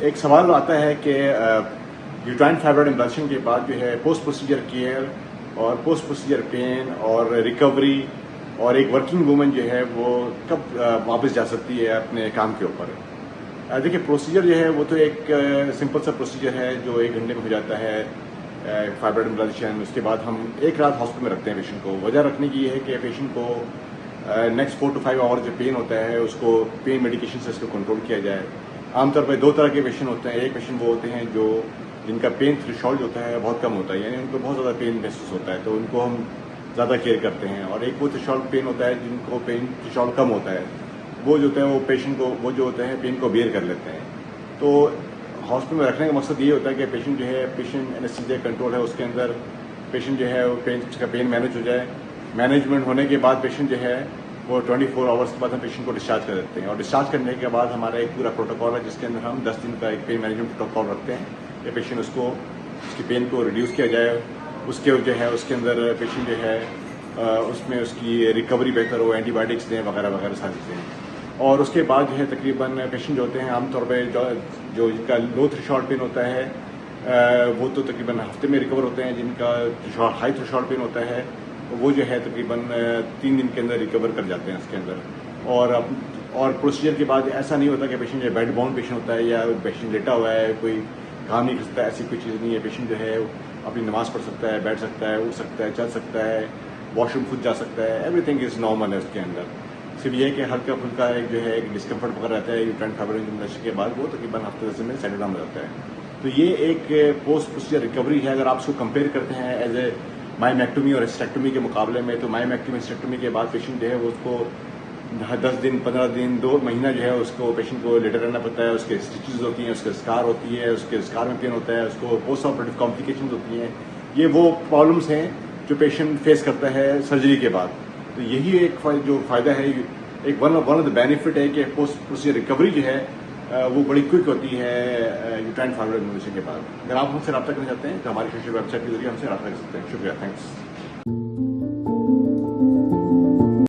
ایک سوال آتا ہے کہ یوٹرائن فائبرائڈ امبلاشن کے بعد جو ہے پوسٹ پروسیجر کیئر اور پوسٹ پروسیجر پین اور ریکوری اور ایک ورکنگ وومن جو ہے وہ کب واپس جا سکتی ہے اپنے کام کے اوپر. دیکھیے پروسیجر جو ہے وہ تو ایک سمپل سا پروسیجر ہے جو 1 گھنٹے میں ہو جاتا ہے فائبرائڈ امبلاشن. اس کے بعد ہم 1 رات ہاسپٹل میں رکھتے ہیں پیشنٹ کو. وجہ رکھنے کی یہ ہے کہ پیشنٹ کو نیکسٹ 4 to 5 آور جو پین ہوتا ہے اس کو پین میڈیکیشن سے اس کو کنٹرول کیا جائے. عام طور پہ 2 طرح کے پیشنٹ ہوتے ہیں. ایک پیشنٹ وہ ہوتے ہیں جن کا پین تھریشولڈ ہوتا ہے بہت کم ہوتا ہے, یعنی ان کو بہت زیادہ پین محسوس ہوتا ہے تو ان کو ہم زیادہ کیئر کرتے ہیں. اور ایک وہ تھریشولڈ پین ہوتا ہے جن کو پین تھریشولڈ کم ہوتا ہے, وہ جو ہوتا ہے وہ پیشنٹ کو وہ جو ہوتے ہیں پین کو بیئر کر لیتے ہیں. تو ہاسپٹل میں رکھنے کا مقصد یہ ہوتا ہے کہ پیشنٹ جو ہے پیشنٹ اینستھیزیا کنٹرول ہے اس کے اندر پیشنٹ جو ہے وہ اس کا پین مینیج ہو جائے. مینجمنٹ ہونے کے بعد پیشنٹ جو ہے وہ 24 آورس کے بعد ہم پیشنٹ کو ڈسچارج کر دیتے ہیں. اور ڈسچارج کرنے کے بعد ہمارا ایک پورا پروٹوکال ہے جس کے اندر ہم 10 دن کا ایک پین مینجمنٹ پروٹوکال رکھتے ہیں کہ پیشنٹ اس کی پین کو ریڈیوس کیا جائے. اس کے جو ہے اس کے اندر پیشنٹ جو ہے اس میں اس کی ریکوری بہتر ہو, اینٹی بایوٹکس دیں وغیرہ وغیرہ ساری چیزیں. اور اس کے بعد جو ہے تقریباً پیشنٹ جو ہوتے ہیں عام طور پہ جو جن کا لو تھریشولڈ پین ہوتا ہے وہ تو تقریباً ہفتے میں ریکور ہوتے ہیں. جن کا ہائی تھریشولڈ پین ہوتا ہے وہ جو ہے تقریباً 3 دن کے اندر ریکور کر جاتے ہیں اس کے اندر. اور پروسیجر کے بعد ایسا نہیں ہوتا کہ پیشنٹ جو بیڈ باؤنڈ پیشنٹ ہوتا ہے یا پیشنٹ لیٹا ہوا ہے, کوئی کام نہیں کر سکتا, ایسی کوئی چیز نہیں ہے. پیشنٹ جو ہے اپنی نماز پڑھ سکتا ہے, بیٹھ سکتا ہے, اٹھ سکتا ہے, چل سکتا ہے, واش روم خود جا سکتا ہے. ایوری تھنگ از نارمل ہے اس کے اندر. صرف یہ کہ ہلکا پھلکا ایک جو ہے ایک ڈسکمفرٹ وغیرہ رہتا ہے یوٹرائن فائبرائڈ امبلاشن کے بعد, وہ تقریباً ہفتے 10 دن میں سیٹل ڈاؤن ہو جاتا ہے. تو یہ ایک پوسٹ پروسیجر ریکوری ہے. اگر آپ اس کو کمپیئر کرتے ہیں ایز اے مائمیکٹومی اور ہسٹیکٹومی کے مقابلے میں, تو مائمیکٹومی ہسٹیکٹومی کے بعد پیشنٹ جو ہے اس کو 10 دن 15 دن 2 مہینہ جو ہے اس کو پیشنٹ کو لیٹر رہنا پڑتا ہے. اس کے اسٹیچز ہوتی ہیں, اس کے اسکار ہوتی ہے, اس کے اسکار میں پین ہوتا ہے, اس کو پوسٹ آپریٹو کمپلیکیشنز ہوتی ہیں. یہ وہ پرابلمس ہیں جو پیشنٹ فیس کرتا ہے سرجری کے بعد. تو یہی ایک جو فائدہ ہے, ایک ون آف دا بینیفٹ ہے کہ پوسٹ پروسیجر ریکوری جو ہے وہ بڑی کوئک ہوتی ہے یوٹرائن فائبرائڈ امبلاشن کے بعد. اگر آپ ہم سے رابطہ کرنا چاہتے ہیں تو ہماری سوشل ویب سائٹ کے ذریعے ہم سے رابطہ کر سکتے ہیں. شکریہ, تھینکس.